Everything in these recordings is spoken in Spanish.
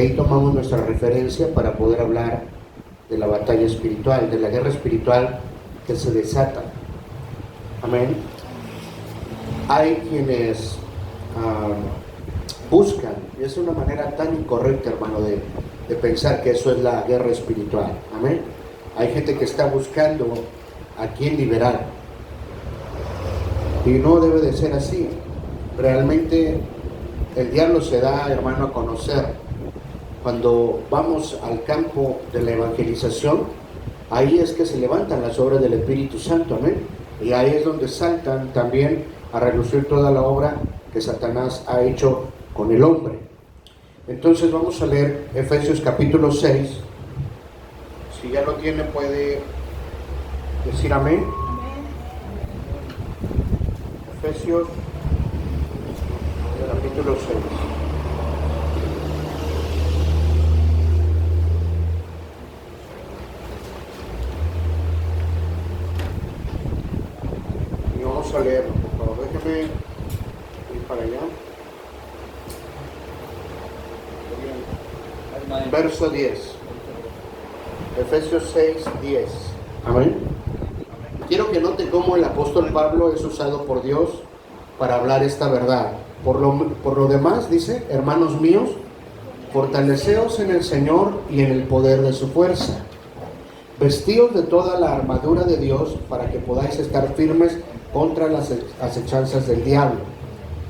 De ahí tomamos nuestra referencia para poder hablar de la batalla espiritual, de la guerra espiritual que se desata. Amén. Hay quienes buscan, y es una manera tan incorrecta, hermano, de pensar que eso es la guerra espiritual. Amén. Hay gente que está buscando a quién liberar, y no debe de ser así. Realmente el diablo se da, hermano, a conocer cuando vamos al campo de la evangelización. Ahí es que se levantan las obras del Espíritu Santo, amén, y ahí es donde saltan también a relucir toda la obra que Satanás ha hecho con el hombre. Entonces vamos a leer Efesios capítulo 6. Si ya lo tiene, puede decir amén. Efesios capítulo 6. Y vamos a leerlo, por favor. Déjeme ir para allá. Verso 10. Efesios 6, 10. Amén. Quiero que note cómo el apóstol Pablo es usado por Dios para hablar esta verdad. Por lo demás, dice: hermanos míos, fortaleceos en el Señor y en el poder de su fuerza. Vestíos de toda la armadura de Dios para que podáis estar firmes contra las acechanzas del diablo.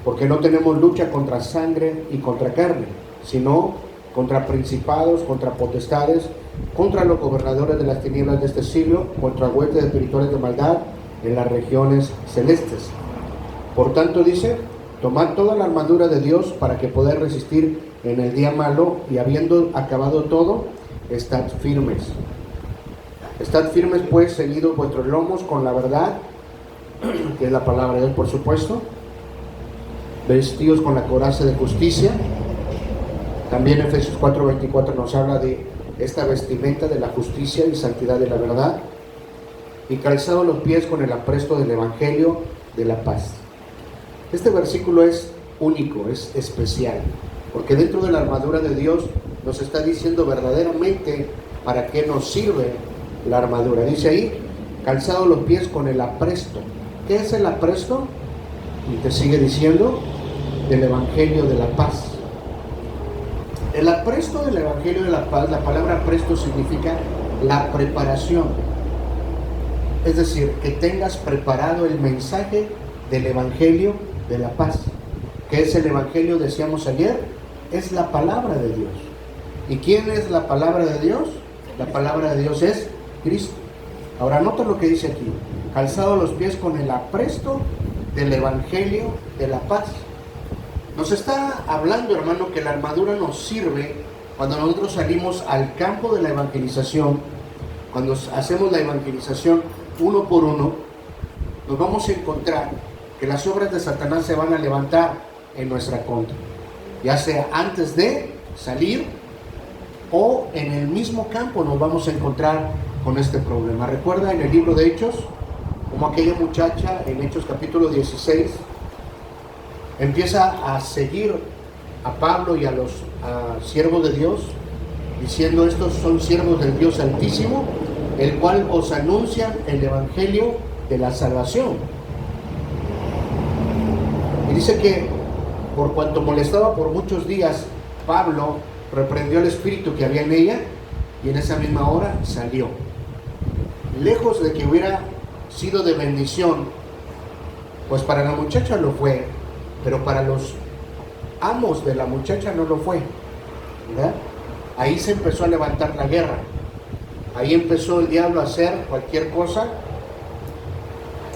Porque no tenemos lucha contra sangre y contra carne, sino contra principados, contra potestades, contra los gobernadores de las tinieblas de este siglo, contra huestes espirituales de maldad en las regiones celestes. Por tanto, dice: tomad toda la armadura de Dios para que podáis resistir en el día malo, y habiendo acabado todo, estad firmes. Estad firmes, pues, ceñidos vuestros lomos con la verdad, que es la palabra de Dios, por supuesto. Vestidos con la coraza de justicia. También Efesios 4:24 nos habla de esta vestimenta de la justicia y santidad de la verdad. Y calzados los pies con el apresto del Evangelio de la paz. Este versículo es único, es especial, porque dentro de la armadura de Dios nos está diciendo verdaderamente para qué nos sirve la armadura. Dice ahí: calzados los pies con el apresto. ¿Qué es el apresto? Y te sigue diciendo: del Evangelio de la paz. El apresto del Evangelio de la paz, la palabra apresto significa la preparación. Es decir, que tengas preparado el mensaje del Evangelio de la paz. ¿Qué es el Evangelio? Decíamos ayer, es la palabra de Dios. ¿Y quién es la palabra de Dios? La palabra de Dios es Cristo. Ahora nota lo que dice aquí: calzados los pies con el apresto del Evangelio de la paz. Nos está hablando, hermano, que la armadura nos sirve cuando nosotros salimos al campo de la evangelización. Cuando hacemos la evangelización uno por uno, nos vamos a encontrar que las obras de Satanás se van a levantar en nuestra contra, ya sea antes de salir o en el mismo campo nos vamos a encontrar con este problema. Recuerda en el libro de Hechos, como aquella muchacha en Hechos capítulo 16 empieza a seguir a Pablo y a los siervos de Dios, diciendo: estos son siervos del Dios Altísimo, el cual os anuncia el Evangelio de la salvación. Y dice que por cuanto molestaba por muchos días, Pablo reprendió el espíritu que había en ella, y en esa misma hora salió. Lejos de que hubiera sido de bendición, pues para la muchacha lo fue, pero para los amos de la muchacha no lo fue, ¿verdad? Ahí se empezó a levantar la guerra. Ahí empezó el diablo a hacer cualquier cosa,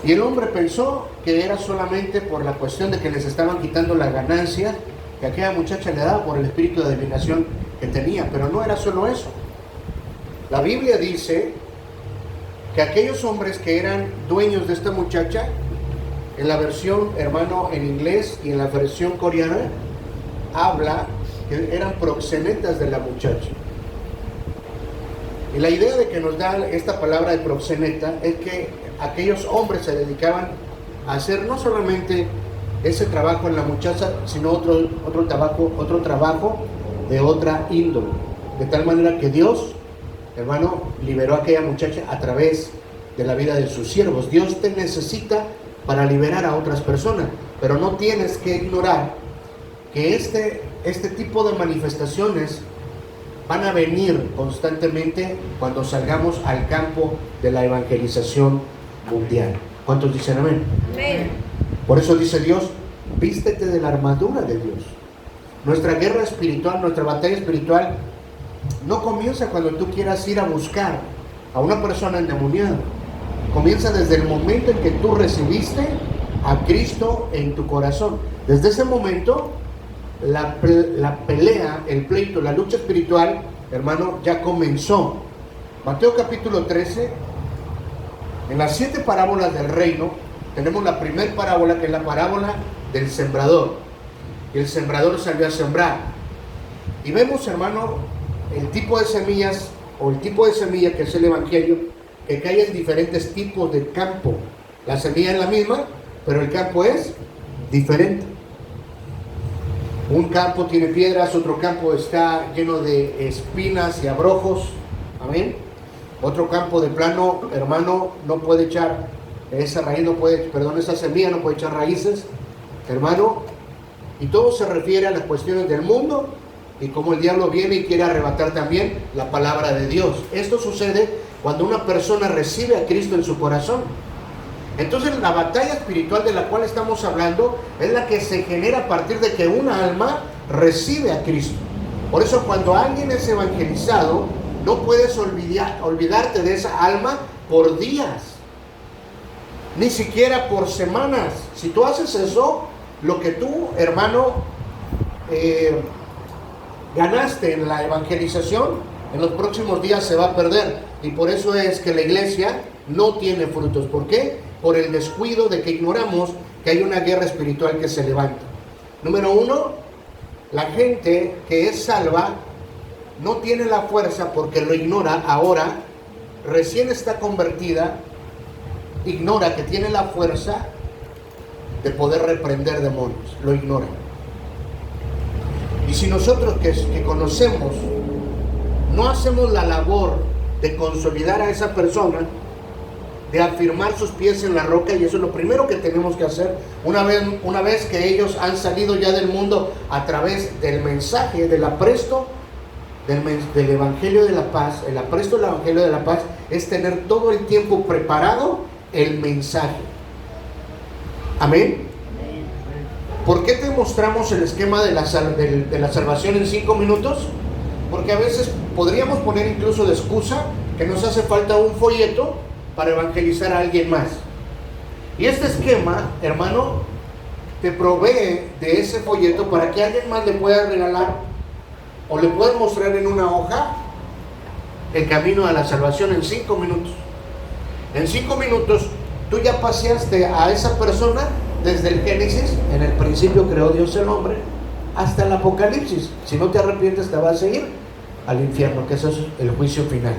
y el hombre pensó que era solamente por la cuestión de que les estaban quitando la ganancia que aquella muchacha le daba por el espíritu de adivinación que tenía, pero no era solo eso. La Biblia dice que aquellos hombres que eran dueños de esta muchacha, en la versión, hermano, en inglés y en la versión coreana, habla que eran proxenetas de la muchacha. Y la idea de que nos da esta palabra de proxeneta es que aquellos hombres se dedicaban a hacer no solamente ese trabajo en la muchacha, sino otro trabajo de otra índole. De tal manera que Dios, hermano, liberó a aquella muchacha a través de la vida de sus siervos. Dios te necesita para liberar a otras personas, pero no tienes que ignorar que este tipo de manifestaciones van a venir constantemente cuando salgamos al campo de la evangelización mundial. ¿Cuántos dicen amén? Amén. Por eso dice Dios, vístete de la armadura de Dios. Nuestra guerra espiritual, nuestra batalla espiritual no comienza cuando tú quieras ir a buscar a una persona endemoniada. Comienza desde el momento en que tú recibiste a Cristo en tu corazón. Desde ese momento la pelea, el pleito, la lucha espiritual, hermano, ya comenzó. Mateo capítulo 13, en las 7 parábolas del reino, tenemos la primera parábola, que es la parábola del sembrador. Y el sembrador salió a sembrar. Y vemos, hermano, el tipo de semillas, o el tipo de semilla que es el evangelio, que cae en diferentes tipos de campo. La semilla es la misma, pero el campo es diferente. Un campo tiene piedras, otro campo está lleno de espinas y abrojos. Amén. Otro campo de plano, hermano, no puede echar esa raíz, esa semilla no puede echar raíces, hermano. Y todo se refiere a las cuestiones del mundo y cómo el diablo viene y quiere arrebatar también la palabra de Dios. Esto sucede cuando una persona recibe a Cristo en su corazón. Entonces la batalla espiritual de la cual estamos hablando es la que se genera a partir de que una alma recibe a Cristo. Por eso cuando alguien es evangelizado, no puedes olvidarte de esa alma por días, ni siquiera por semanas. Si tú haces eso, lo que tú, hermano, ganaste en la evangelización, en los próximos días se va a perder. Y por eso es que la iglesia no tiene frutos. ¿Por qué? Por el descuido de que ignoramos que hay una guerra espiritual que se levanta. Número 1, la gente que es salva no tiene la fuerza porque lo ignora ahora, recién está convertida, ignora que tiene la fuerza de poder reprender demonios, lo ignora. Y si nosotros que conocemos no hacemos la labor de consolidar a esa persona, de afirmar sus pies en la roca, y eso es lo primero que tenemos que hacer una vez que ellos han salido ya del mundo a través del mensaje, del apresto del Evangelio de la Paz. El apresto del Evangelio de la Paz es tener todo el tiempo preparado el mensaje. Amén. ¿Por qué te mostramos el esquema de la salvación en 5 minutos? Porque a veces podríamos poner incluso de excusa que nos hace falta un folleto para evangelizar a alguien más. Y este esquema, hermano, te provee de ese folleto para que alguien más le pueda regalar o le pueda mostrar en una hoja el camino a la salvación en 5 minutos. En 5 minutos tú ya paseaste a esa persona desde el Génesis, en el principio creó Dios el hombre, hasta el Apocalipsis. Si no te arrepientes te vas a ir al infierno, que eso es el juicio final.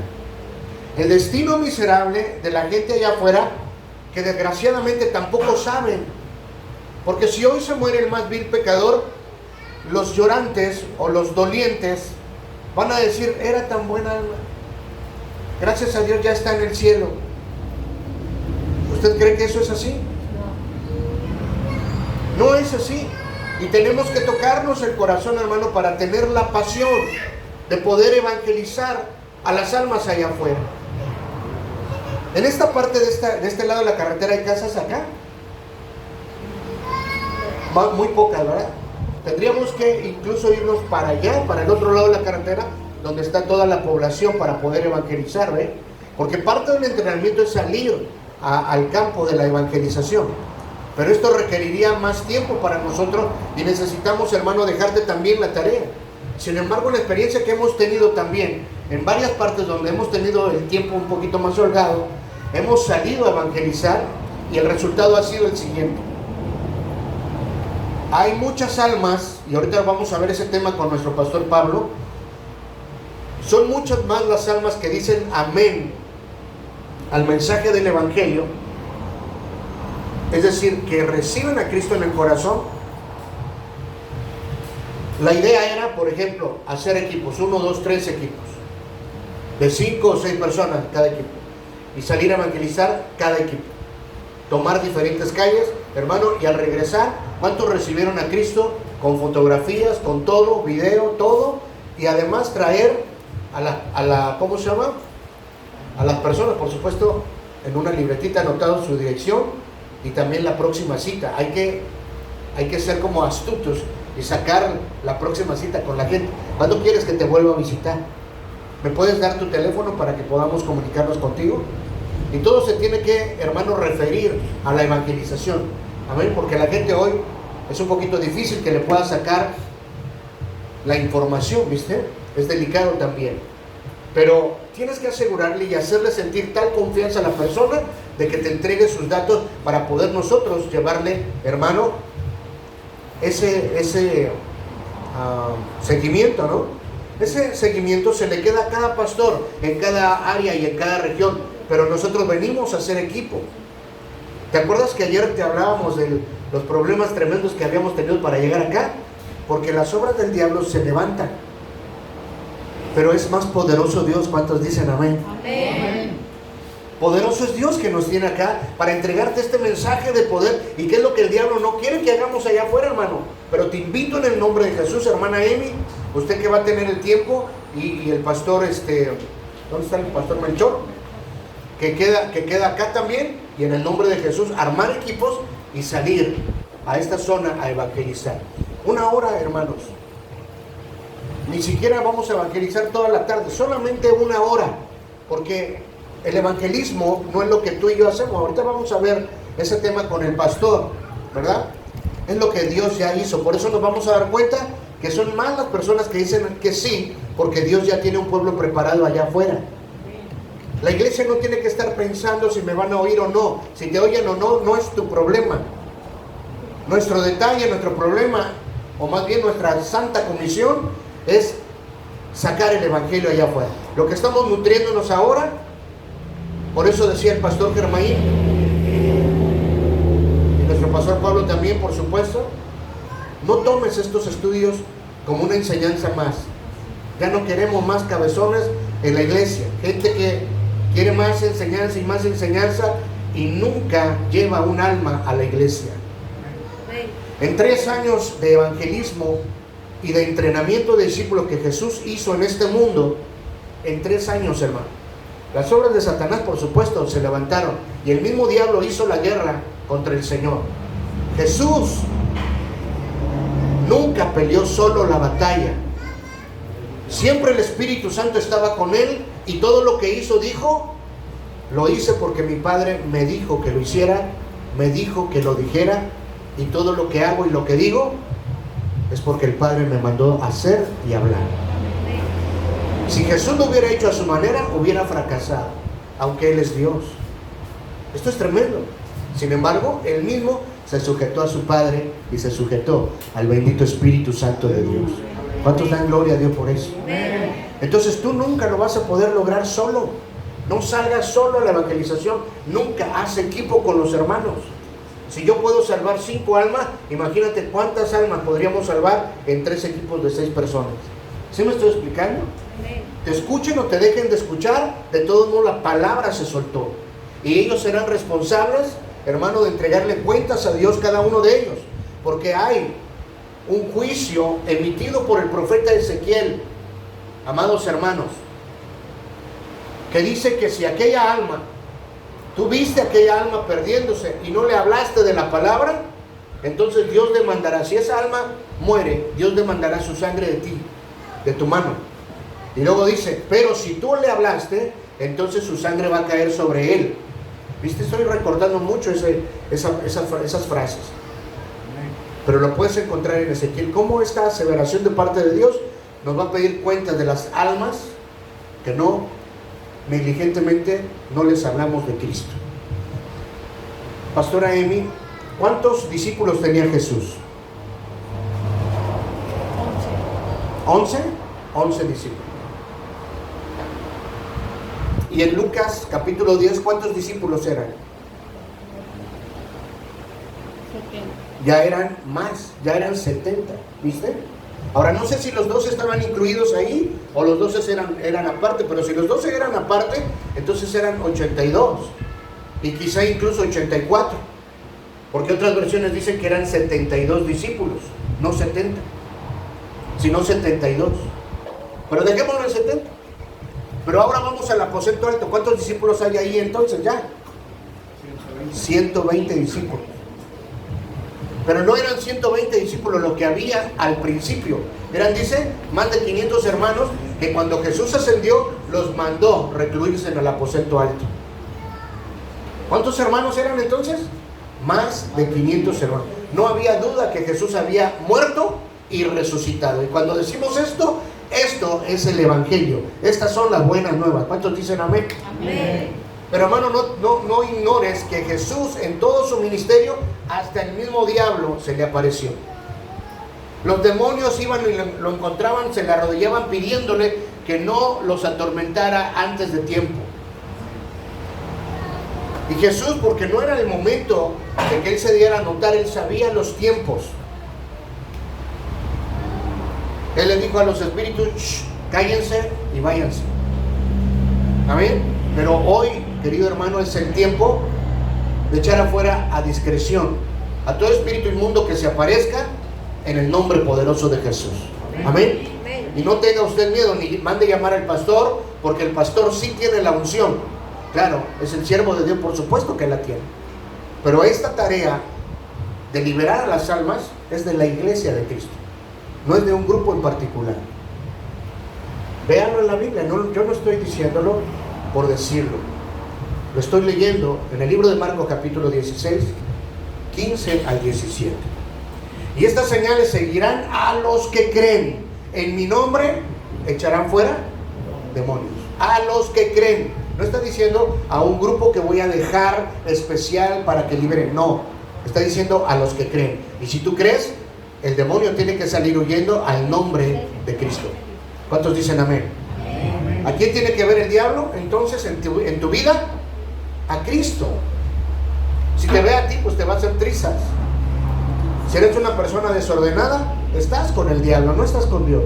El destino miserable de la gente allá afuera, que desgraciadamente tampoco saben. Porque si hoy se muere el más vil pecador, los llorantes o los dolientes van a decir, era tan buena alma, gracias a Dios ya está en el cielo. ¿Usted cree que eso es así? No es así. Y tenemos que tocarnos el corazón, hermano, para tener la pasión de poder evangelizar a las almas allá afuera. En esta parte de este lado de la carretera hay casas acá. Muy pocas, ¿verdad? Tendríamos que incluso irnos para allá, para el otro lado de la carretera, donde está toda la población, para poder evangelizar, ¿eh? Porque parte del entrenamiento es salir al campo de la evangelización. Pero esto requeriría más tiempo para nosotros y necesitamos, hermano, dejarte también la tarea. Sin embargo, la experiencia que hemos tenido también en varias partes donde hemos tenido el tiempo un poquito más holgado, hemos salido a evangelizar y el resultado ha sido el siguiente. Hay muchas almas, y ahorita vamos a ver ese tema con nuestro pastor Pablo. Son muchas más las almas que dicen amén al mensaje del Evangelio, es decir, que reciben a Cristo en el corazón, La idea era, por ejemplo, hacer equipos, 1, 2, 3 equipos, de 5 o 6 personas cada equipo, y salir a evangelizar cada equipo, tomar diferentes calles, hermano, y al regresar, ¿cuántos recibieron a Cristo? Con fotografías, con todo, video, todo, y además traer a la ¿cómo se llama? A las personas, por supuesto, en una libretita anotado su dirección y también la próxima cita. Hay que ser como astutos y sacar la próxima cita con la gente. ¿Cuándo quieres que te vuelva a visitar? ¿Me puedes dar tu teléfono para que podamos comunicarnos contigo? Y todo se tiene que, hermano, referir a la evangelización. Amén, porque la gente hoy es un poquito difícil que le pueda sacar la información, ¿viste? Es delicado también. Pero tienes que asegurarle y hacerle sentir tal confianza a la persona de que te entregue sus datos para poder nosotros llevarle, hermano, ese seguimiento, ¿no? Ese seguimiento se le queda a cada pastor en cada área y en cada región, pero nosotros venimos a hacer equipo. ¿Te acuerdas que ayer te hablábamos de los problemas tremendos que habíamos tenido para llegar acá? Porque las obras del diablo se levantan, pero es más poderoso Dios. ¿Cuántos dicen amén? Amén. Poderoso es Dios que nos tiene acá para entregarte este mensaje de poder. ¿Y qué es lo que el diablo no quiere que hagamos allá afuera, hermano? Pero te invito en el nombre de Jesús, hermana Amy, usted que va a tener el tiempo, y el pastor, ¿dónde está el pastor Melchor? Que queda acá también, y en el nombre de Jesús, armar equipos y salir a esta zona a evangelizar. 1 hora, hermanos. Ni siquiera vamos a evangelizar toda la tarde, solamente 1 hora, porque el evangelismo no es lo que tú y yo hacemos. Ahorita vamos a ver ese tema con el pastor, ¿verdad? Es lo que Dios ya hizo. Por eso nos vamos a dar cuenta que son más las personas que dicen que sí, porque Dios ya tiene un pueblo preparado allá afuera. La iglesia no tiene que estar pensando si me van a oír o no. Si te oyen o no, no es tu problema. Nuestro detalle, nuestro problema, o más bien nuestra santa comisión, es sacar el evangelio allá afuera. Lo que estamos nutriéndonos ahora, por eso decía el pastor Germain, y nuestro pastor Pablo también, por supuesto, no tomes estos estudios como una enseñanza más. Ya no queremos más cabezones en la iglesia, gente que quiere más enseñanza y nunca lleva un alma a la iglesia. En 3 años de evangelismo y de entrenamiento de discípulos que Jesús hizo en este mundo, en 3 años, hermano, las obras de Satanás, por supuesto, se levantaron, y el mismo diablo hizo la guerra contra el Señor. Jesús nunca peleó solo la batalla. Siempre el Espíritu Santo estaba con él, y todo lo que hizo, dijo: lo hice porque mi Padre me dijo que lo hiciera, me dijo que lo dijera, y todo lo que hago y lo que digo es porque el Padre me mandó a hacer y hablar. Si Jesús lo hubiera hecho a su manera, hubiera fracasado, aunque Él es Dios. Esto es tremendo. Sin embargo, Él mismo se sujetó a su Padre y se sujetó al bendito Espíritu Santo de Dios. ¿Cuántos dan gloria a Dios por eso? Entonces tú nunca lo vas a poder lograr solo. No salgas solo a la evangelización. Nunca. Haz equipo con los hermanos. Si yo puedo salvar 5 almas, imagínate cuántas almas podríamos salvar en 3 equipos de 6 personas. ¿Sí me estoy explicando? Te escuchen o te dejen de escuchar, de todos modos la palabra se soltó. Y ellos serán responsables, hermano, de entregarle cuentas a Dios, cada uno de ellos. Porque hay un juicio emitido por el profeta Ezequiel, amados hermanos, que dice que si aquella alma, tú viste aquella alma perdiéndose y no le hablaste de la palabra, entonces Dios demandará. Si esa alma muere, Dios demandará su sangre de ti, de tu mano. Y luego dice, pero si tú le hablaste, entonces su sangre va a caer sobre él. ¿Viste? Estoy recordando mucho esas frases. Pero lo puedes encontrar en Ezequiel. Cómo esta aseveración de parte de Dios nos va a pedir cuentas de las almas que negligentemente no les hablamos de Cristo. Pastora Amy, ¿cuántos discípulos tenía Jesús? 11. 11 discípulos. Y en Lucas capítulo 10, ¿cuántos discípulos eran? 70. Ya eran más, ya eran 70, ¿viste? Ahora, no sé si los 12 estaban incluidos ahí o los 12 eran aparte, pero si los 12 eran aparte, entonces eran 82 y quizá incluso 84, porque otras versiones dicen que eran 72 discípulos, no 70, sino 72. Pero dejémoslo en 70. Pero ahora vamos al aposento alto. ¿Cuántos discípulos hay ahí entonces ya? 120 discípulos. Pero no eran 120 discípulos lo que había al principio. Eran, dice, más de 500 hermanos que cuando Jesús ascendió los mandó recluirse en el aposento alto. ¿Cuántos hermanos eran entonces? Más de 500 hermanos. No había duda que Jesús había muerto y resucitado. Y cuando decimos esto, esto es el Evangelio. Estas son las buenas nuevas. ¿Cuántos dicen amén? Amén. Pero hermano, no ignores que Jesús en todo su ministerio, hasta el mismo diablo se le apareció. Los demonios iban y lo encontraban, se le arrodillaban pidiéndole que no los atormentara antes de tiempo. Y Jesús, porque no era el momento de que él se diera a notar, él sabía los tiempos. Él le dijo a los espíritus, cállense y váyanse. Amén. Pero hoy, querido hermano, es el tiempo de echar afuera a discreción a todo espíritu inmundo que se aparezca en el nombre poderoso de Jesús. Amén. Y no tenga usted miedo, ni mande llamar al pastor, porque el pastor sí tiene la unción. Claro, es el siervo de Dios, por supuesto que la tiene. Pero esta tarea de liberar a las almas es de la iglesia de Cristo, no es de un grupo en particular. Véanlo en la Biblia, yo no estoy diciéndolo por decirlo. Lo estoy leyendo en el libro de Marcos capítulo 16, 15 al 17. Y estas señales seguirán a los que creen. En mi nombre echarán fuera demonios. A los que creen. No está diciendo a un grupo que voy a dejar especial para que liberen. No, está diciendo a los que creen. Y si tú crees, el demonio tiene que salir huyendo al nombre de Cristo. ¿Cuántos dicen amén? ¿A quién tiene que ver el diablo entonces en tu vida? A Cristo. Si te ve a ti, pues te va a hacer trizas. Si eres una persona desordenada, estás con el diablo, no estás con Dios.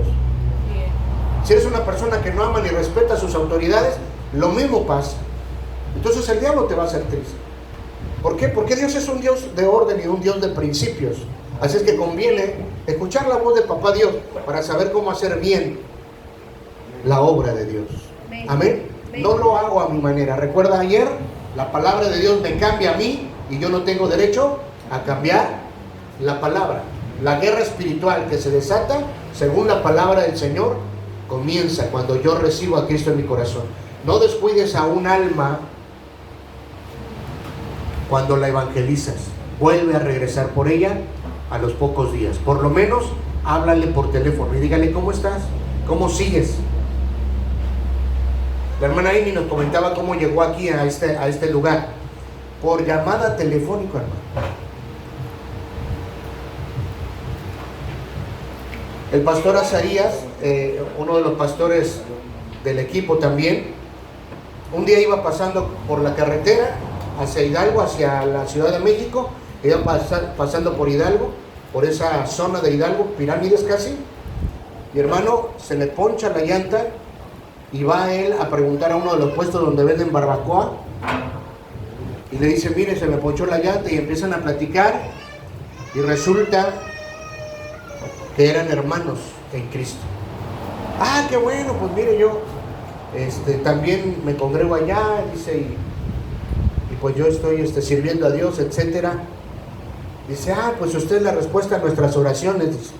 Si eres una persona que no ama ni respeta a sus autoridades, lo mismo pasa. Entonces el diablo te va a hacer triste. ¿Por qué? Porque Dios es un Dios de orden y un Dios de principios. Así es que conviene escuchar la voz de Papá Dios para saber cómo hacer bien la obra de Dios. Amén. No lo hago a mi manera. ¿Recuerda ayer? La palabra de Dios me cambia a mí y yo no tengo derecho a cambiar la palabra. La guerra espiritual que se desata, según la palabra del Señor, comienza cuando yo recibo a Cristo en mi corazón. No descuides a un alma cuando la evangelizas. Vuelve a regresar por ella a los pocos días. Por lo menos, háblale por teléfono y dígale, ¿cómo estás? ¿Cómo sigues? La hermana Amy nos comentaba cómo llegó aquí a este lugar. Por llamada telefónica, hermano. El pastor Azarías, uno de los pastores del equipo también, un día iba pasando por la carretera hacia Hidalgo, hacia la Ciudad de México, iba pasando por Hidalgo, por esa zona de Hidalgo, Pirámides casi, y hermano, se le poncha la llanta y va él a preguntar a uno de los puestos donde venden barbacoa y le dice, mire, se me ponchó la llanta, y empiezan a platicar y resulta que eran hermanos en Cristo. Ah, qué bueno, pues mire, yo también me congrego allá, dice, y pues yo estoy sirviendo a Dios, etcétera. Dice, pues usted es la respuesta a nuestras oraciones, dice,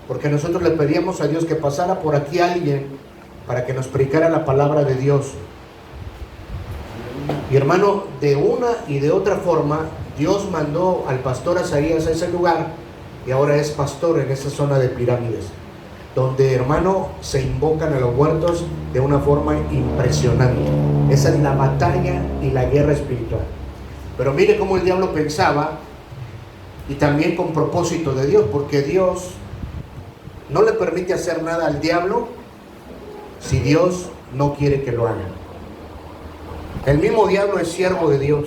porque nosotros le pedíamos a Dios que pasara por aquí alguien para que nos predicara la palabra de Dios. Y hermano, de una y de otra forma, Dios mandó al pastor Azarías a ese lugar, y ahora es pastor en esa zona de Pirámides, donde, hermano, se invocan a los muertos de una forma impresionante. Esa es la batalla y la guerra espiritual. Pero mire cómo el diablo pensaba, y también con propósito de Dios, porque Dios no le permite hacer nada al diablo si Dios no quiere que lo haga. El mismo diablo es siervo de Dios.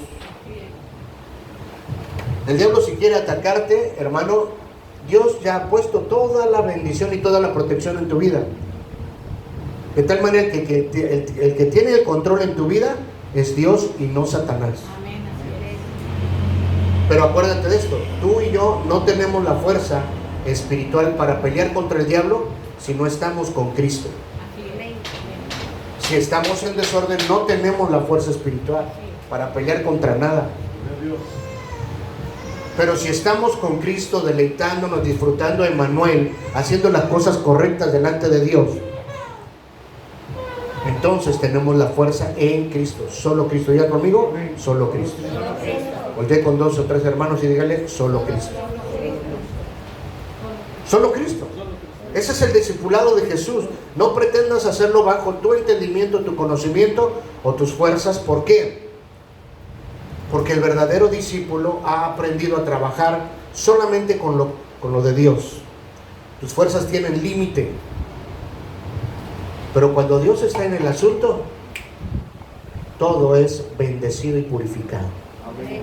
El diablo, si quiere atacarte, hermano, Dios ya ha puesto toda la bendición y toda la protección en tu vida. De tal manera que el que tiene el control en tu vida es Dios y no Satanás. Amén, así es. Pero acuérdate de esto, tú y yo no tenemos la fuerza espiritual para pelear contra el diablo si no estamos con Cristo. Si estamos en desorden, no tenemos la fuerza espiritual para pelear contra nada. Pero si estamos con Cristo, deleitándonos, disfrutando de Emmanuel, haciendo las cosas correctas delante de Dios, entonces tenemos la fuerza en Cristo. Solo Cristo. Diga conmigo, solo Cristo. Voltea con 2 o 3 hermanos y dígale, solo Cristo. Solo Cristo. Ese es el discipulado de Jesús. No pretendas hacerlo bajo tu entendimiento, tu conocimiento o tus fuerzas. ¿Por qué? Porque el verdadero discípulo ha aprendido a trabajar solamente con lo de Dios. Tus fuerzas tienen límite. Pero cuando Dios está en el asunto, todo es bendecido y purificado. Amén.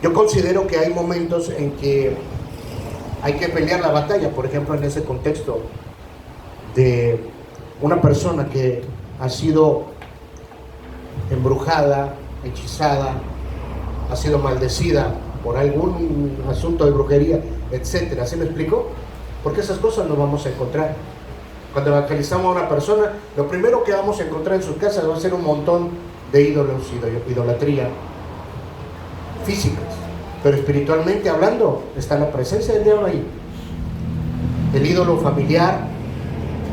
Yo considero que hay momentos en que hay que pelear la batalla. Por ejemplo, en ese contexto de una persona que ha sido embrujada, hechizada, ha sido maldecida por algún asunto de brujería, etcétera. ¿Sí me explico? Porque esas cosas no vamos a encontrar. Cuando evangelizamos a una persona, lo primero que vamos a encontrar en sus casas va a ser un montón de ídolos y idolatría físicas. Pero espiritualmente hablando, está la presencia del diablo ahí. El ídolo familiar,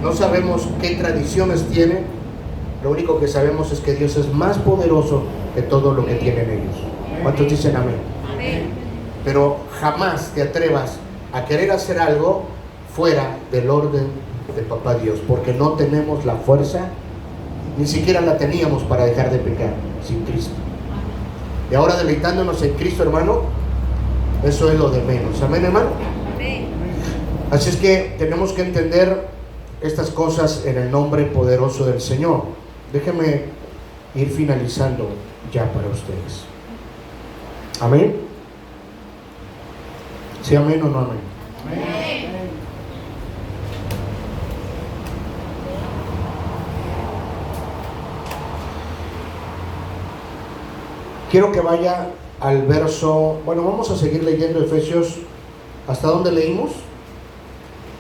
no sabemos qué tradiciones tiene. Lo único que sabemos es que Dios es más poderoso que todo lo que tienen ellos. ¿Cuántos dicen amén? Amén. Pero jamás te atrevas a querer hacer algo fuera del orden de papá Dios, porque no tenemos la fuerza, ni siquiera la teníamos para dejar de pecar sin Cristo. Y ahora deleitándonos en Cristo, hermano, eso es lo de menos. Amén, hermano. Amén. Así es que tenemos que entender estas cosas en el nombre poderoso del Señor. Déjenme ir finalizando ya para ustedes. Amén. ¿Sí, amén o no amén? Amén. Quiero que vaya al verso, bueno, vamos a seguir leyendo Efesios. ¿Hasta dónde leímos?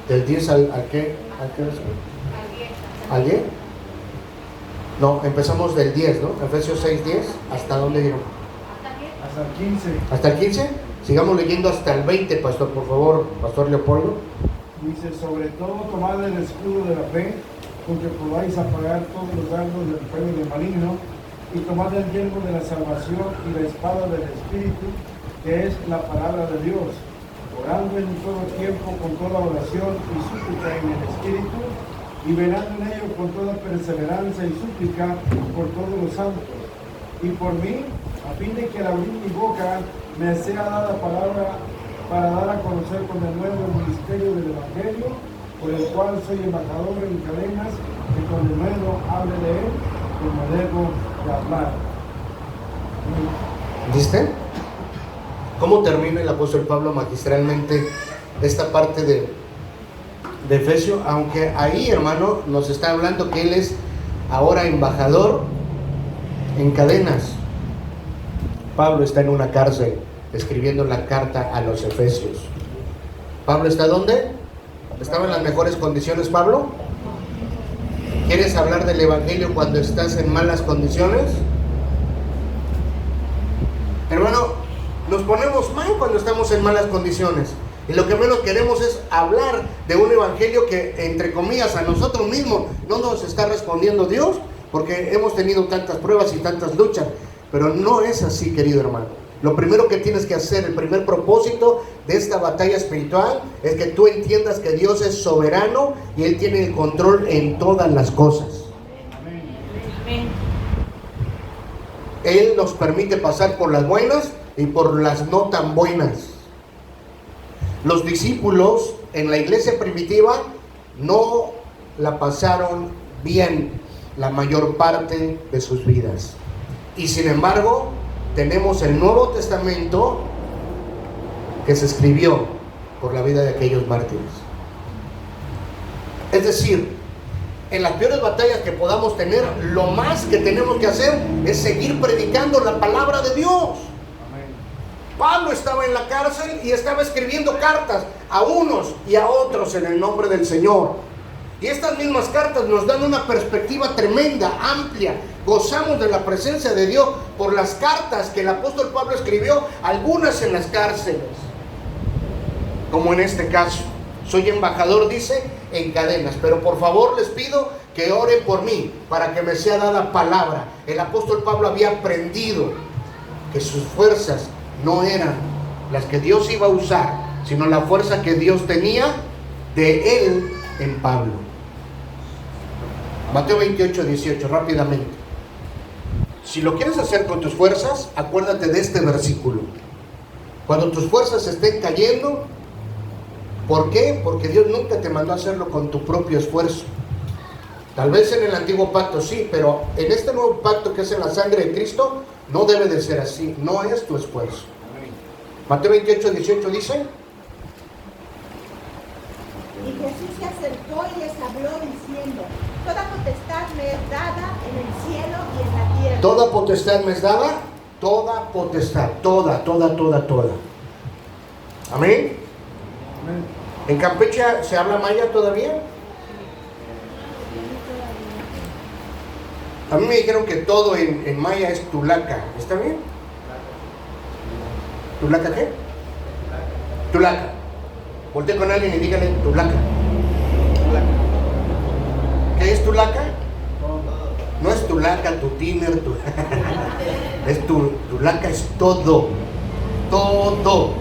¿Del 10 al qué? ¿Al qué verso? ¿Al 10? No, empezamos del 10, ¿no? Efesios 6, 10. ¿Hasta dónde llegó? Hasta el 15. ¿Hasta el 15? Sigamos leyendo hasta el 20, pastor, por favor, pastor Leopoldo. Dice, sobre todo tomad el escudo de la fe, con que podáis apagar todos los dardos del fuego del maligno, y tomad el yelmo de la salvación y la espada del Espíritu, que es la palabra de Dios, orando en todo tiempo con toda oración y súplica en el Espíritu, y velando en ello con toda perseverancia y súplica por todos los santos. Y por mí, a fin de que al abrir mi boca me sea dada palabra para dar a conocer con el nuevo el ministerio del Evangelio, por el cual soy embajador en cadenas, que con el nuevo hable de él, como debo de hablar. ¿Viste? ¿Cómo termina el apóstol Pablo magistralmente esta parte de Efesios? Aunque ahí, hermano, nos está hablando que él es ahora embajador en cadenas. Pablo está en una cárcel escribiendo la carta a los Efesios. ¿Pablo está dónde? ¿Estaba en las mejores condiciones, Pablo? ¿Quieres hablar del Evangelio cuando estás en malas condiciones? Hermano, nos ponemos mal cuando estamos en malas condiciones. Y lo que menos queremos es hablar de un Evangelio que, entre comillas, a nosotros mismos no nos está respondiendo Dios, porque hemos tenido tantas pruebas y tantas luchas. Pero no es así, querido hermano. Lo primero que tienes que hacer, el primer propósito de esta batalla espiritual, es que tú entiendas que Dios es soberano y Él tiene el control en todas las cosas. Amén. Él nos permite pasar por las buenas y por las no tan buenas. Los discípulos en la iglesia primitiva no la pasaron bien la mayor parte de sus vidas. Y sin embargo, tenemos el Nuevo Testamento que se escribió por la vida de aquellos mártires. Es decir, en las peores batallas que podamos tener, lo más que tenemos que hacer es seguir predicando la palabra de Dios. Pablo estaba en la cárcel y estaba escribiendo cartas a unos y a otros en el nombre del Señor. Y estas mismas cartas nos dan una perspectiva tremenda, amplia. Gozamos de la presencia de Dios por las cartas que el apóstol Pablo escribió, algunas en las cárceles. Como en este caso, soy embajador, dice, en cadenas. Pero por favor les pido que oren por mí, para que me sea dada palabra. El apóstol Pablo había aprendido que sus fuerzas no eran las que Dios iba a usar, sino la fuerza que Dios tenía de él en Pablo. Mateo 28, 18, rápidamente. Si lo quieres hacer con tus fuerzas, acuérdate de este versículo. Cuando tus fuerzas estén cayendo, ¿por qué? Porque Dios nunca te mandó a hacerlo con tu propio esfuerzo. Tal vez en el antiguo pacto sí, pero en este nuevo pacto que es en la sangre de Cristo, no debe de ser así, no es tu esfuerzo. Mateo 28, 18 dice: Y Jesús se acercó y les habló diciendo: toda potestad me es dada en el cielo y en la tierra. Toda potestad me es dada, toda potestad, toda. Amén. ¿En Campeche se habla maya todavía? A mí me dijeron que todo en maya es tulaca. ¿Está bien? ¿Tulaca qué? Tulaca. Voltea con alguien y dígale tulaca. ¿Qué es tulaca? No es tulaca, tu tiner, es tulaca, es todo. Todo.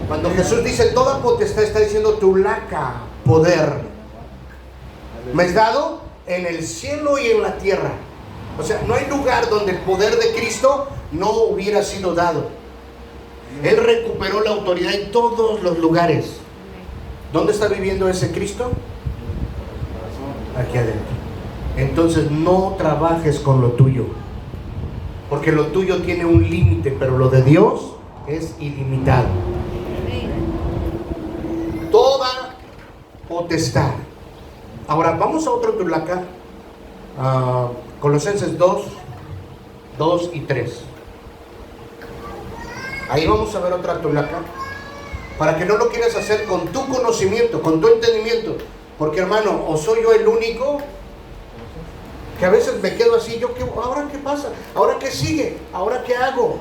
Cuando Jesús dice toda potestad, está diciendo tulaca, poder. Me es dado en el cielo y en la tierra. O sea, no hay lugar donde el poder de Cristo no hubiera sido dado. Él recuperó la autoridad en todos los lugares. ¿Dónde está viviendo ese Cristo? Aquí adentro. Entonces no trabajes con lo tuyo, porque lo tuyo tiene un límite, pero lo de Dios es ilimitado. Toda potestad. Ahora vamos a otro tulaca, Colosenses 2 y 3. Ahí vamos a ver otra tulaca, para que no lo quieras hacer con tu conocimiento, con tu entendimiento, porque hermano, o soy yo el único que a veces me quedo así, ¿ahora qué pasa? ¿Ahora qué sigue? ¿Ahora qué hago?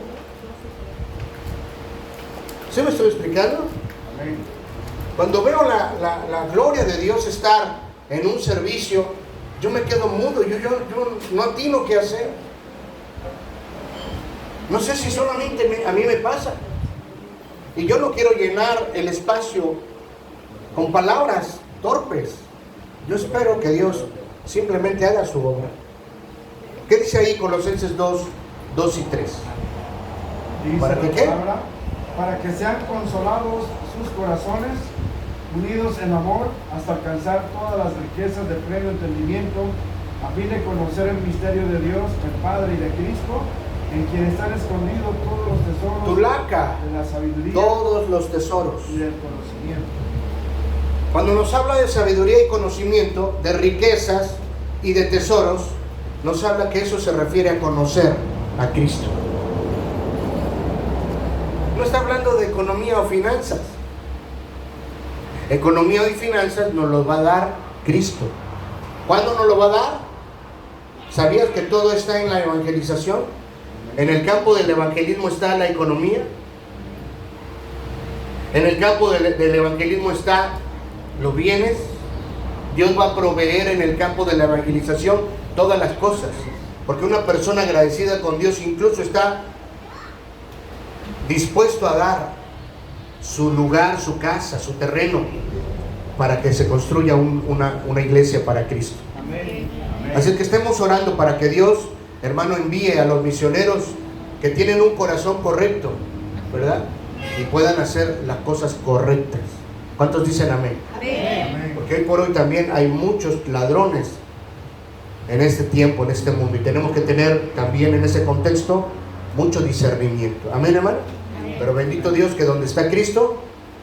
¿Sí me estoy explicando? Cuando veo la gloria de Dios estar en un servicio, yo me quedo mudo, yo no atino qué hacer. No sé si solamente a mí me pasa. Y yo no quiero llenar el espacio con palabras torpes. Yo espero que Dios simplemente haga su obra. ¿Qué dice ahí Colosenses 2 y 3? ¿Para que qué? Para que sean consolados sus corazones, unidos en amor, hasta alcanzar todas las riquezas de pleno entendimiento, a fin de conocer el misterio de Dios, el Padre y de Cristo, en quien están escondidos todos los tesoros Tulaca, de la sabiduría, todos los tesoros y del conocimiento. Cuando nos habla de sabiduría y conocimiento, de riquezas y de tesoros, nos habla que eso se refiere a conocer a Cristo. No está hablando de economía o finanzas. Economía y finanzas nos lo va a dar Cristo. ¿Cuándo nos lo va a dar? ¿Sabías que todo está en la evangelización? En el campo del evangelismo está la economía. En el campo del evangelismo está los bienes. Dios va a proveer en el campo de la evangelización todas las cosas, porque una persona agradecida con Dios incluso está dispuesto a dar su lugar, su casa, su terreno, para que se construya una iglesia para Cristo. Amén. Así que estemos orando para que Dios, hermano, envíe a los misioneros que tienen un corazón correcto, ¿verdad? Y puedan hacer las cosas correctas. ¿Cuántos dicen amén? Amén. Porque hoy por hoy también hay muchos ladrones en este tiempo, en este mundo, y tenemos que tener también en ese contexto mucho discernimiento. Amén, hermano. Amén. Pero bendito Dios que donde está Cristo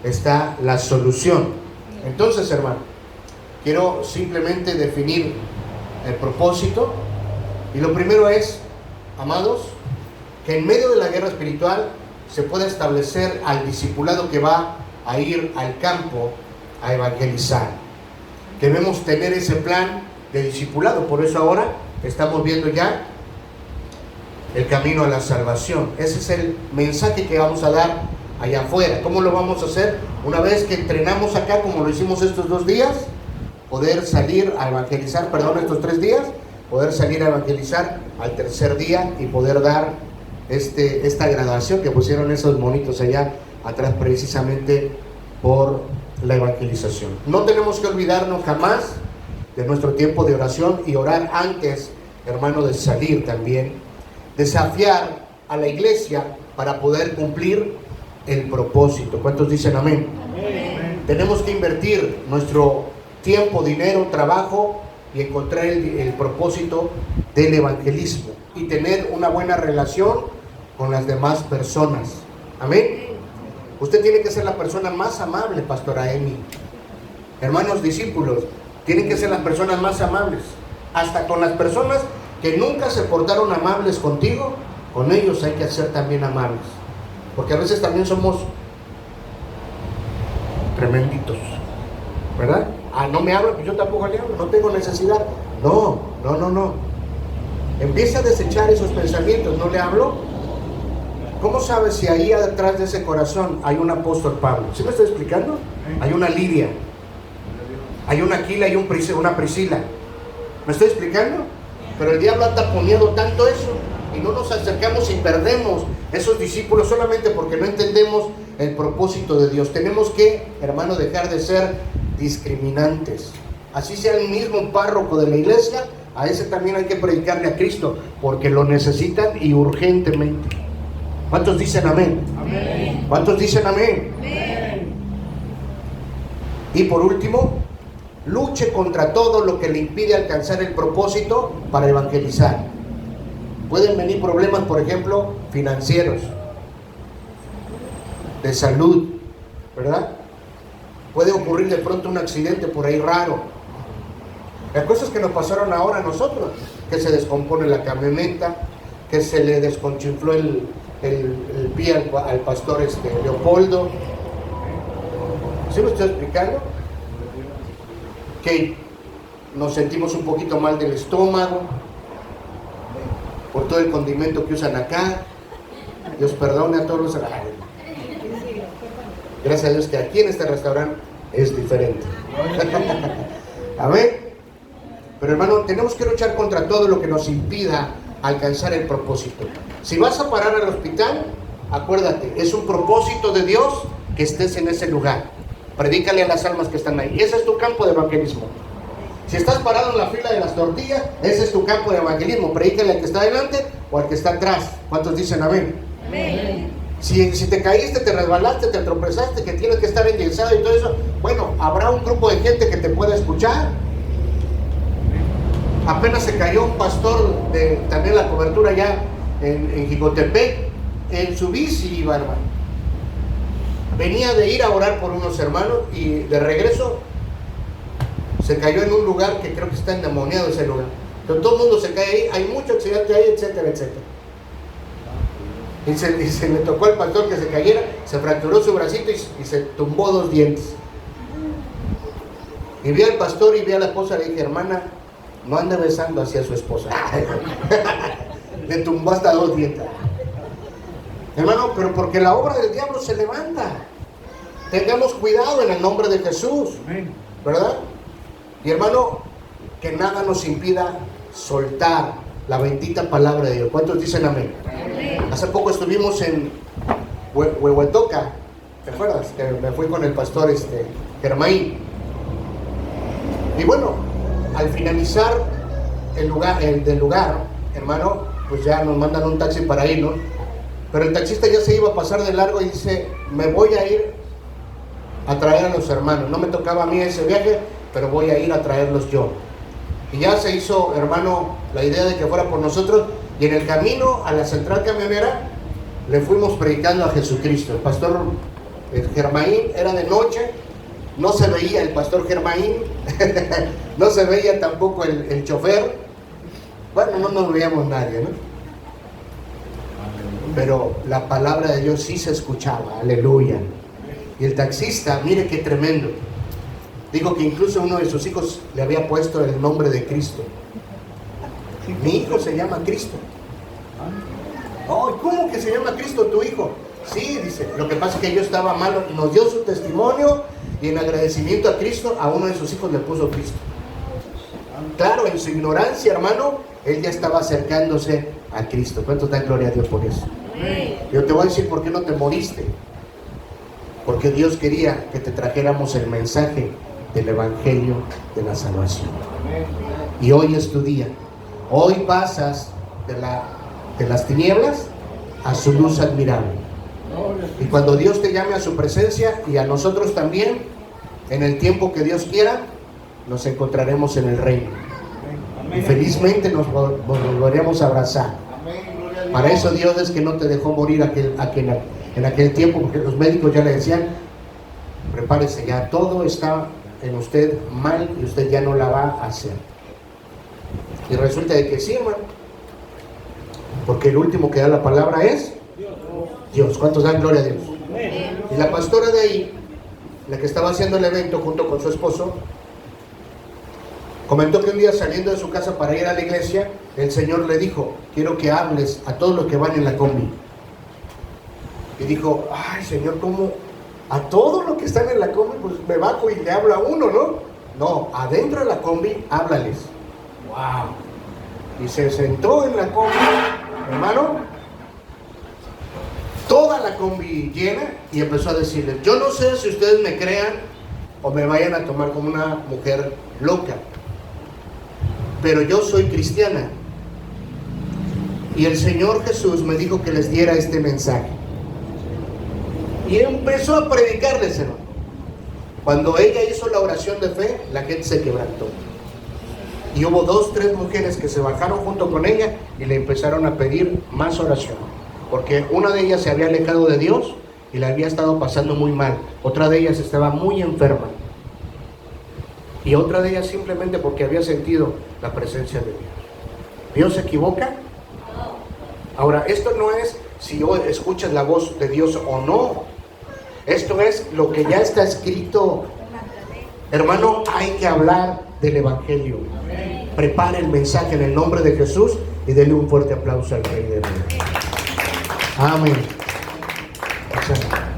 está la solución. Entonces, hermano, quiero simplemente definir el propósito. Y lo primero es, amados, que en medio de la guerra espiritual se pueda establecer al discipulado que va a ir al campo a evangelizar. Debemos tener ese plan de discipulado. Por eso ahora estamos viendo ya el camino a la salvación. Ese es el mensaje que vamos a dar allá afuera. ¿Cómo lo vamos a hacer? Una vez que entrenamos acá, como lo hicimos estos 2 días, poder salir a evangelizar, estos 3 días, poder salir a evangelizar al tercer día y poder dar esta graduación que pusieron esos monitos allá atrás, precisamente por la evangelización. No tenemos que olvidarnos jamás de nuestro tiempo de oración y orar antes, hermano, de salir también. Desafiar a la iglesia para poder cumplir el propósito. ¿Cuántos dicen amén? Amén. Tenemos que invertir nuestro tiempo, dinero, trabajo y encontrar el propósito del evangelismo y tener una buena relación con las demás personas. Amén. Usted tiene que ser la persona más amable, pastora Emi. Hermanos discípulos, tienen que ser las personas más amables. Hasta con las personas que nunca se portaron amables contigo, con ellos hay que ser también amables. Porque a veces también somos tremenditos, ¿verdad? No me hablo, pues yo tampoco le hablo, no tengo necesidad. No. Empieza a desechar esos pensamientos. ¿No le hablo? ¿Cómo sabes si ahí detrás de ese corazón hay un apóstol Pablo? ¿Sí me estoy explicando? Hay una Lidia, hay una Aquila y una Priscila. ¿Me estoy explicando? Pero el diablo anda poniendo tanto eso y no nos acercamos y perdemos esos discípulos solamente porque no entendemos el propósito de Dios. Tenemos que, hermano, dejar de ser discriminantes. Así sea el mismo párroco de la iglesia, a ese también hay que predicarle a Cristo porque lo necesitan y urgentemente. ¿Cuántos dicen amén? Amén. ¿Cuántos dicen amén? Amén. Y por último, luche contra todo lo que le impide alcanzar el propósito para evangelizar. Pueden venir problemas, por ejemplo, financieros, de salud, ¿verdad? Puede ocurrir de pronto un accidente por ahí raro. Las cosas que nos pasaron ahora a nosotros, que se descompone la camioneta, que se le desconchinfló el pie al pastor Leopoldo. ¿Sí me estoy explicando? Que nos sentimos un poquito mal del estómago por todo el condimento que usan acá. Dios perdone a todos los... Gracias a Dios que aquí en este restaurante es diferente. Amén. Pero hermano, tenemos que luchar contra todo lo que nos impida alcanzar el propósito. Si vas a parar al hospital, acuérdate, es un propósito de Dios que estés en ese lugar. Predícale a las almas que están ahí. Ese es tu campo de evangelismo. Si estás parado en la fila de las tortillas, ese es tu campo de evangelismo. Predícale al que está delante o al que está atrás. ¿Cuántos dicen amén? Amén. Si te caíste, te resbalaste, te tropezaste, que tienes que estar enyesado y todo eso, bueno, habrá un grupo de gente que te pueda escuchar. Apenas se cayó un pastor de también la cobertura allá en Jicotepec, en su bici, hermano. Venía de ir a orar por unos hermanos y de regreso se cayó en un lugar que creo que está endemoniado ese lugar. Entonces todo el mundo se cae ahí, hay mucho accidente ahí, etcétera, etcétera. Y se le tocó al pastor que se cayera, se fracturó su bracito y se tumbó 2 dientes. Y vi al pastor y vi a la esposa, le dije, hermana, no ande besando hacia su esposa. Le tumbó hasta 2 dientes. Hermano, pero porque la obra del diablo se levanta. Tengamos cuidado en el nombre de Jesús, ¿verdad? Y hermano, que nada nos impida soltar la bendita palabra de Dios. ¿Cuántos dicen amén? Amén. Hace poco estuvimos en Huehuetoca, ¿te acuerdas? Que me fui con el pastor Germain. Y bueno, al finalizar el lugar, hermano, pues ya nos mandan un taxi para irnos. Pero el taxista ya se iba a pasar de largo y dice, me voy a ir a traer a los hermanos. No me tocaba a mí ese viaje, pero voy a ir a traerlos yo. Y ya se hizo, hermano, la idea de que fuera por nosotros. Y en el camino a la central camionera le fuimos predicando a Jesucristo. El pastor El Germain era de noche, no se veía el pastor Germain, no se veía tampoco el chofer. Bueno, no nos veíamos nadie, ¿no? Pero la palabra de Dios sí se escuchaba, aleluya. Y el taxista, mire qué tremendo. Dijo que incluso uno de sus hijos le había puesto el nombre de Cristo. Mi hijo se llama Cristo. Oh, ¿cómo que se llama Cristo tu hijo? Sí, dice, lo que pasa es que yo estaba malo. Nos dio su testimonio y en agradecimiento a Cristo, a uno de sus hijos le puso Cristo. Claro, en su ignorancia, hermano, él ya estaba acercándose a Cristo. ¿Cuánto da gloria a Dios por eso? Yo te voy a decir por qué no te moriste. Porque Dios quería que te trajéramos el mensaje del Evangelio de la salvación. Y hoy es tu día. Hoy pasas de las tinieblas a su luz admirable. Y cuando Dios te llame a su presencia, y a nosotros también, en el tiempo que Dios quiera, nos encontraremos en el reino. Y felizmente nos volveremos a abrazar. Para eso Dios es que no te dejó morir en aquel tiempo, porque los médicos ya le decían, prepárese, ya todo está en usted mal y usted ya no la va a hacer. Y resulta de que sí, hermano, porque el último que da la palabra es Dios. ¿Cuántos dan gloria a Dios? Y la pastora de ahí, la que estaba haciendo el evento junto con su esposo, comentó que un día saliendo de su casa para ir a la iglesia, el Señor le dijo, quiero que hables a todos los que van en la combi. Y dijo, ay Señor, ¿cómo? A todos los que están en la combi, pues me bajo y le hablo a uno, ¿no? No, adentro de la combi, háblales. Wow. Y se sentó en la combi, hermano, toda la combi llena, y empezó a decirles, yo no sé si ustedes me crean o me vayan a tomar como una mujer loca, pero yo soy cristiana. Y el Señor Jesús me dijo que les diera este mensaje. Y empezó a predicarles, hermano. Cuando ella hizo la oración de fe, la gente se quebrantó. Y hubo 2, 3 mujeres que se bajaron junto con ella y le empezaron a pedir más oración. Porque una de ellas se había alejado de Dios y la había estado pasando muy mal. Otra de ellas estaba muy enferma. Y otra de ellas simplemente porque había sentido la presencia de Dios. ¿Dios se equivoca? Ahora, esto no es si hoy escuchas la voz de Dios o no. Esto es lo que ya está escrito. Hermano, hay que hablar del Evangelio. Prepare el mensaje en el nombre de Jesús y denle un fuerte aplauso al Rey de Reyes. Amén.